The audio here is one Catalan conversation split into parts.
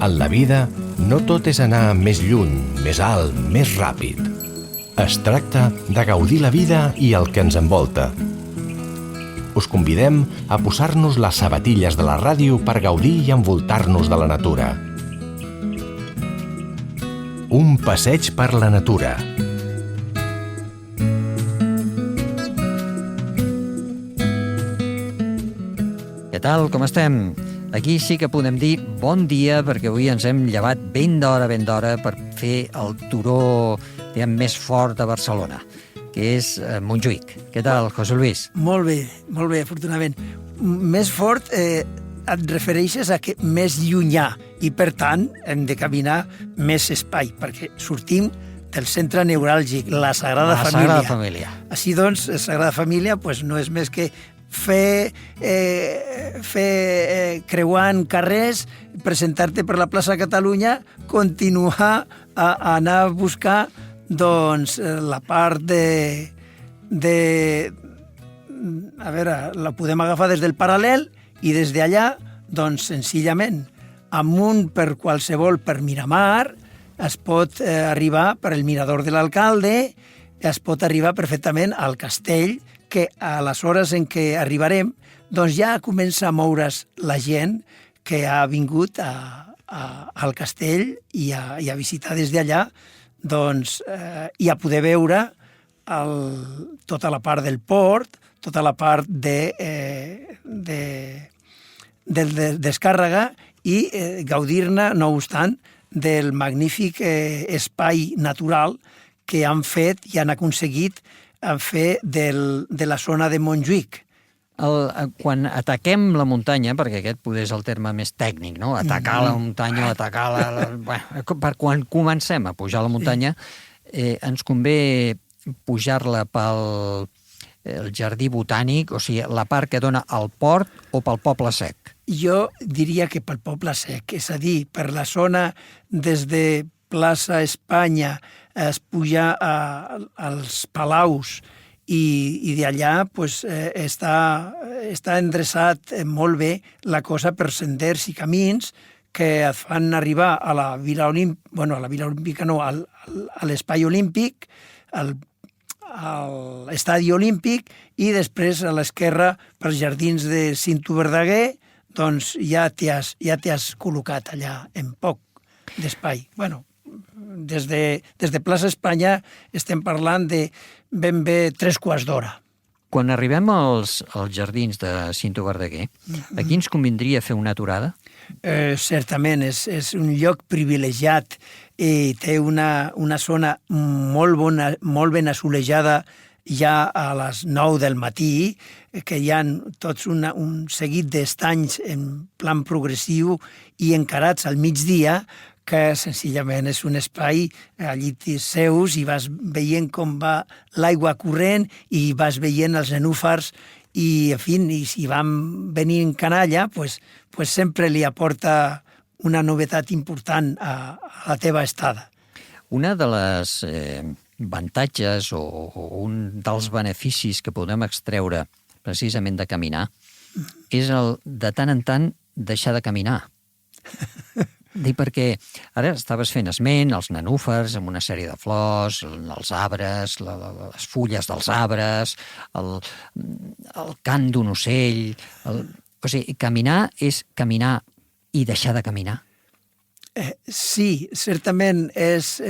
En la vida, no tot és anar més lluny, més alt, més ràpid. Es tracta de gaudir la vida i el que ens envolta. Us convidem a posar-nos les sabatilles de la ràdio per gaudir i envoltar-nos de la natura. Un passeig per la natura. Què tal, com estem? Aquí sí que podem dir bon dia, perquè avui ens hem llevat ben d'hora per fer el turó més fort de Barcelona, que és Montjuïc. Què tal, José Luis? Molt bé, afortunadament. Més fort et refereixes a que més llunyà i, per tant, hem de caminar més espai, perquè sortim del centre neuràlgic, la Sagrada Família. Així doncs, la Sagrada Família no és més que fer creuant carrers, presentar-te per la plaça Catalunya, continuar a anar a buscar la part a veure, la podem agafar des del paral·lel i des d'allà, senzillament, amunt per Miramar, es pot arribar per el Mirador de l'Alcalde, es pot arribar perfectament al castell, que a les hores en què arribarem ja comença a moure's la gent que ha vingut al castell i a visitar des d'allà i a poder veure tota la part del port, tota la part de descàrrega i gaudir-ne, no obstant, del magnífic espai natural que han fet i han aconseguit fer de la zona de Montjuïc. Quan ataquem la muntanya, perquè aquest poder és el terme més tècnic, no? Atacar la muntanya, per quan comencem a pujar la muntanya, ens convé pujar-la pel jardí botànic, o sigui, la part que dona al port o pel Poble Sec? Jo diria que pel Poble Sec, és a dir, per la zona des de plaça Espanya, es puja als palaus i d'allà està endreçat molt bé la cosa per senders i camins que et fan arribar a la Vila Olímpica, a l'Espai Olímpic, a l'Estadi Olímpic, i després a l'esquerra pels jardins de Cinto Verdaguer, ja t'hi has col·locat allà en poc d'espai. Des de plaça Espanya estem parlant de ben bé 3/4 d'hora. Quan arribem als jardins de Cinto Verdaguer, aquí ens convindria fer una aturada? Certament, és un lloc privilegiat i té una zona molt ben assolejada ja a les 9 del matí, que hi ha tots un seguit d'estanys en plan progressiu i encarats al migdia, que senzillament és un espai, allí t'hi seus i vas veient com va l'aigua corrent i vas veient els nenúfars i, en fi, si van venir en canalla, sempre li aporta una novetat important a la teva estada. Una de les avantatges o un dels beneficis que podem extreure precisament de caminar és el de tant en tant deixar de caminar. Perquè ara estaves fent esment, els nenúfars amb una sèrie de flors, els arbres, les fulles dels arbres, el cant d'un ocell... O sigui, caminar és caminar i deixar de caminar. Sí, certament és...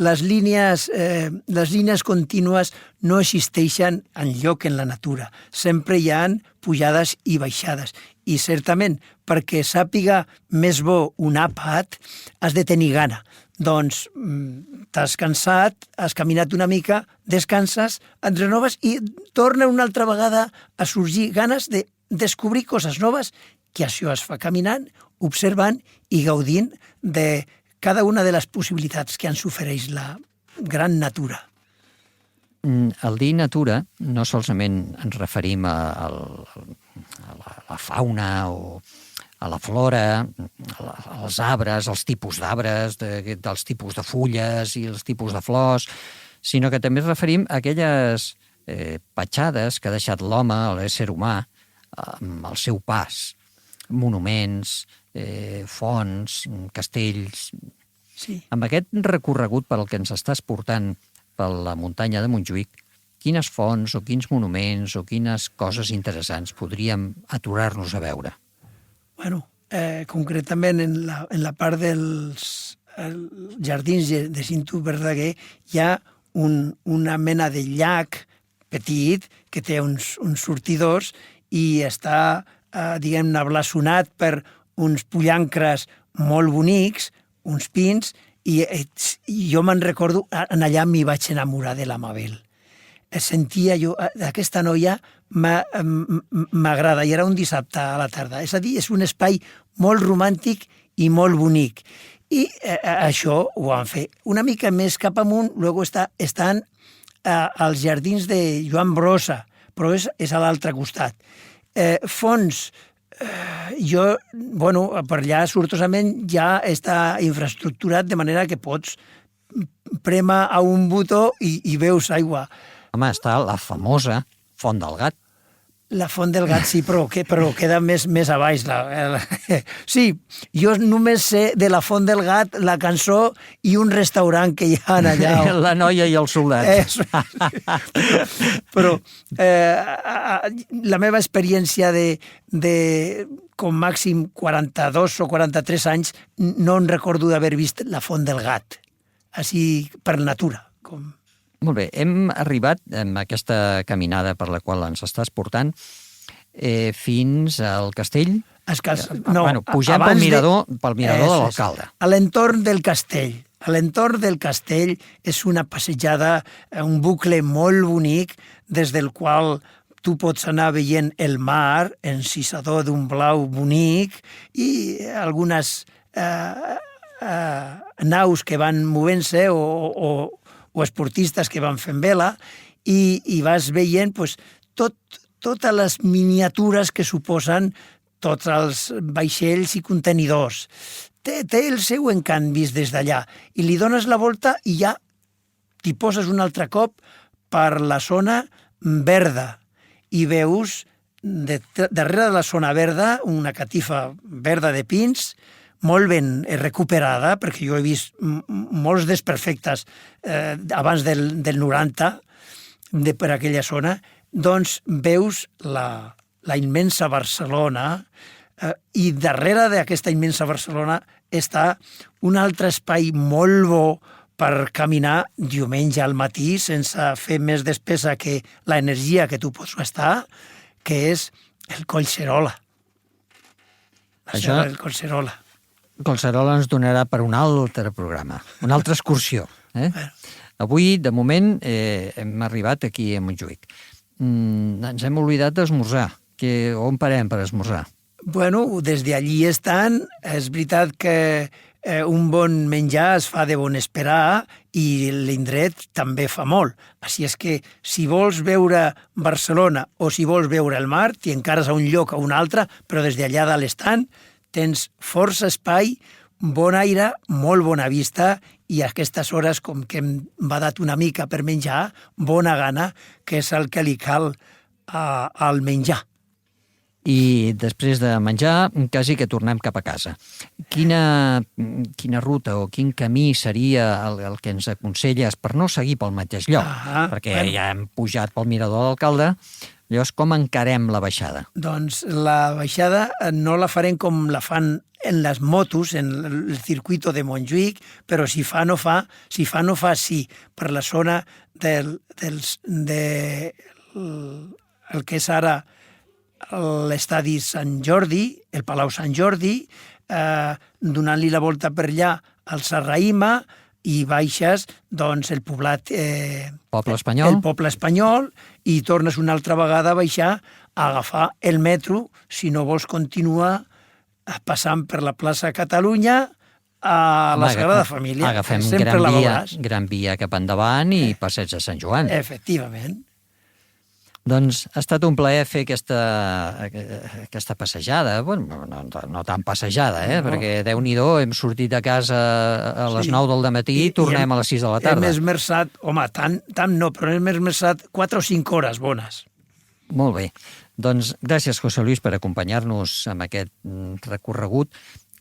les línies contínues no existeixen enlloc en la natura. Sempre hi ha pujades i baixades. I certament, perquè sàpiga més bo un àpat, has de tenir gana. Doncs t'has cansat, has caminat una mica, descanses, et renoves i torna una altra vegada a sorgir ganes de descobrir coses noves, que això es fa caminant, observant i gaudint de cada una de les possibilitats que ens ofereix la gran natura. Al dir natura, no solament ens referim a la fauna o a la flora, als arbres, als tipus d'arbres, dels tipus de fulles i els tipus de flors, sinó que també ens referim a aquelles petjades que ha deixat l'home, l'ésser humà, amb el seu pas. Monuments, fonts, castells. Sí. Amb aquest recorregut pel que ens estàs portant per la muntanya de Montjuïc, quines fonts o quins monuments o quines coses interessants podríem aturar-nos a veure? Bueno, concretament en la part dels jardins de Cinto Verdaguer hi ha una mena de llac petit que té uns sortidors i està, diguem-ne, blasonat per uns pollancres molt bonics, uns pins, i jo me'n recordo, en allà m'hi vaig enamorar de la Mabel. Sentia jo, aquesta noia m'agrada, i era un dissabte a la tarda. És a dir, és un espai molt romàntic i molt bonic. I això ho van fer. Una mica més cap amunt, luego estan als jardins de Joan Brossa, però és a l'altre costat. Fonts, per allà sortosament ja està infraestructurat de manera que pots prémer a un botó i veus aigua. Home, està la famosa Font del Gat. La Font del Gat, sí, però queda més a baix. Sí, jo només sé de la Font del Gat la cançó i un restaurant que hi ha allà. La noia i el soldat. Però la meva experiència de com màxim 42 o 43 anys no em recordo d'haver vist la Font del Gat, així per natura. Molt bé, hem arribat amb aquesta caminada per la qual ens estàs portant fins al castell. Pugem pel mirador de l'alcalde. A l'entorn del castell. A l'entorn del castell és una passejada, un bucle molt bonic, des del qual tu pots anar veient el mar encisador d'un blau bonic i algunes naus que van movent-se o esportistes que van fent vela, i vas veient totes les miniatures que suposen tots els vaixells i contenidors. Té el seu encant vist des d'allà, i li dones la volta i ja t'hi poses un altre cop per la zona verda, i veus darrere de la zona verda una catifa verda de pins, molt ben recuperada, perquè jo he vist molts desperfectes abans del 90 per aquella zona, doncs veus la immensa Barcelona, i darrere d'aquesta immensa Barcelona està un altre espai molt bo per caminar diumenge al matí sense fer més despesa que l'energia que tu pots gastar, que és el Collserola. El Collserola. Collserola ens donarà per un altre programa, una altra excursió. Avui, de moment, hem arribat aquí a Montjuïc. Ens hem oblidat d'esmorzar. On parem per esmorzar? Bueno, des d'allí estan. És veritat que un bon menjar es fa de bon esperar i l'indret també fa molt. Així és que si vols veure Barcelona o si vols veure el mar, t'hi encares a un lloc o a un altre, però des d'allà dalt estan, tens força espai, bon aire, molt bona vista, i a aquestes hores, com que hem badat una mica per menjar, bona gana, que és el que li cal al menjar. I després de menjar, quasi que tornem cap a casa. Quina ruta o quin camí seria el que ens aconselles per no seguir pel mateix lloc? Perquè ja hem pujat pel mirador de l'alcalde. Llavors, com encarem la baixada? Doncs la baixada no la farem com la fan en les motos, en el circuito de Montjuïc, però si fa no fa, sí, per la zona el que és ara l'estadi Sant Jordi, el Palau Sant Jordi, donant-li la volta per allà al Serraïma, i baixes doncs, el poblat... Poble Espanyol. El Poble Espanyol, i tornes una altra vegada a baixar a agafar el metro, si no vols continuar passant per la plaça Catalunya a la Sagrada Família. Agafem Gran Via cap endavant i passeig de Sant Joan. Efectivament. Doncs ha estat un plaer fer aquesta passejada. Bueno, no tan passejada, No. perquè Déu-n'hi-do, hem sortit de casa a les 9 del matí i tornem a les 6 de la tarda. Hem esmerçat, home, tant no, però hem esmerçat 4 o 5 hores bones. Molt bé. Doncs gràcies, José Luis, per acompanyar-nos en aquest recorregut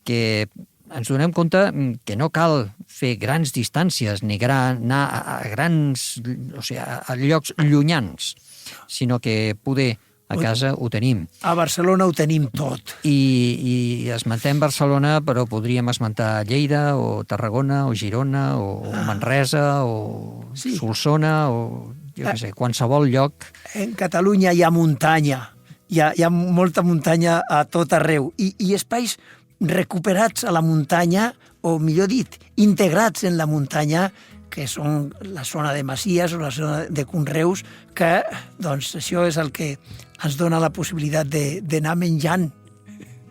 que ens donem compte que no cal fer grans distàncies ni anar a grans, o sigui, a llocs llunyans, sinó que poder a casa ho tenim. A Barcelona ho tenim tot. I esmentem Barcelona, però podríem esmentar Lleida, o Tarragona, o Girona, o Manresa, o Sí. Solsona, o jo què sé, qualsevol lloc. En Catalunya hi ha muntanya, hi ha molta muntanya a tot arreu, i espais recuperats a la muntanya, o millor dit, integrats en la muntanya, que són la zona de Masies o la zona de Conreus, que doncs, això és el que ens dona la possibilitat d'anar menjant.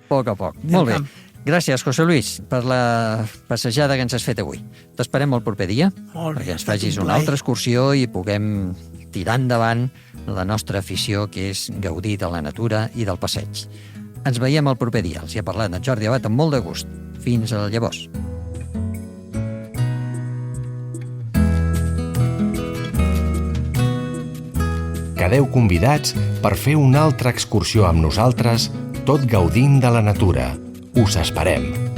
A poc. Molt bé. Gràcies, José Luis, per la passejada que ens has fet avui. T'esperem el proper dia, Molt bé, perquè ha ens estat facis un una plaer. altra excursió i puguem tirar endavant la nostra afició, que és gaudir de la natura i del passeig. Ens veiem el proper dia. Els hi ha parlat en Jordi Abad amb molt de gust. Fins a llavors. Quedeu convidats per fer una altra excursió amb nosaltres, tot gaudint de la natura. Us esperem.